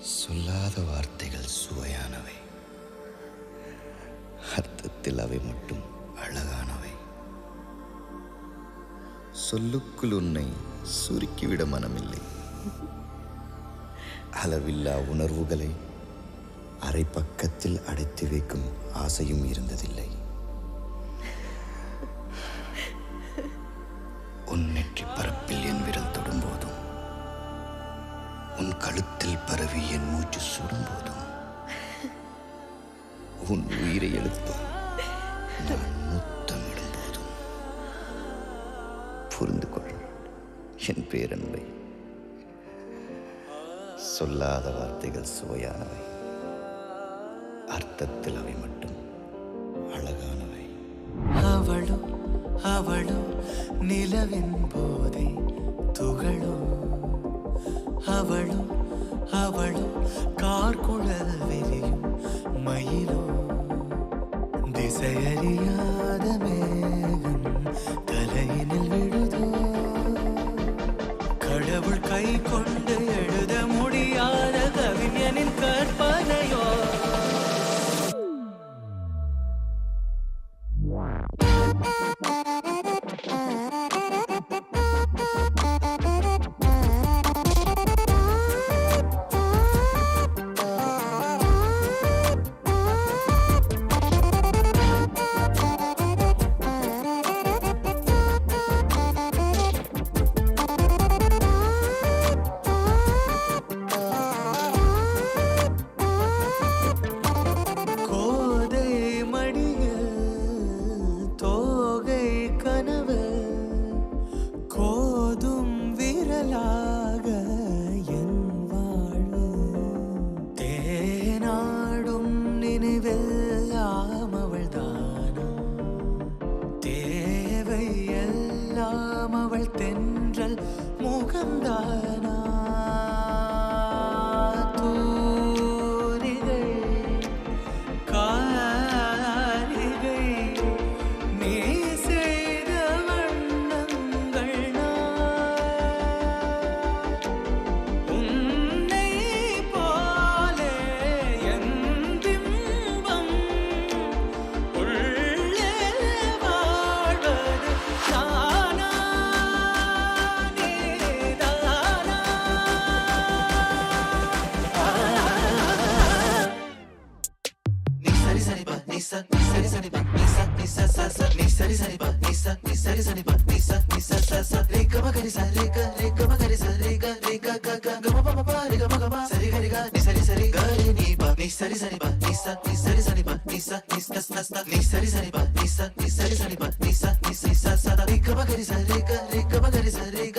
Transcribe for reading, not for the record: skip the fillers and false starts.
சொல்லாத வார்த்தைகள் சுவையானவை, அர்த்தத்தில் அவை மட்டும் அழகானவை. சொல்லுக்குள் உன்னை சுருக்கிவிட மனமில்லை. அளவில்லா உணர்வுகளை அரை பக்கத்தில் அடைத்து வைக்கும் ஆசையும் இருந்ததில்லை. உன் நெற்றி பரப்பில் என் விரல் தொடும்போதும், உன் கழுத்தில் பரவி என் மூச்சு சுடும்போதும், உன் உயிரை எழுப்ப நான் முத்தமிடும் போதும் புரிந்து கொள் என் பேரன்பை. சொல்லாத வார்த்தைகள் சுவையானவை, அர்த்தத்தில் அவை மட்டும் அழகானவை. அவளும் அவளும் நிலவின் போதை துகளும், அவளும் அவளும் கார்குழல் விரியும் மயிலும், திசையறியாத மேகம் தலையினில் விழுதோ, கடவுள் கை கொண்டு எழுத முடியாத கவிஞனின் கற்பனையோ. நினைவெல்லாம் அவள் தானா, தேவை எல்லாம் அவள் தென்றல் முகம்தானா, தூரிகை காரிகை நீ செய்த வண்ணங்கள் உன்னை போலே என் பிம்பம் உள்ளே வாழ்வது தானா நீதானா. நீ சரி சரி பா நீ ச நீ சரி சரி பா நீ ச நீ ச ச ச நீ சரி சரி பா நீ ச நீ சரி சரி பா நீ ச நீ ச ச ச ரே க ம க ரி ச ரே க ம க ரி ச ரே க க க க ம ப ப ரே க ம சரி க ரி க நீ சரி சரி க ரி நீ பா நீ சரி சரி பா நீ ச நீ சரி சரி பா நீ ச நீ ச ச ச நீ சரி சரி பா நீ ச நீ சரி சரி பா நீ ச நீ ச ச ச ரே க ம க ரி ச ரே க ம க ரி ச ரே க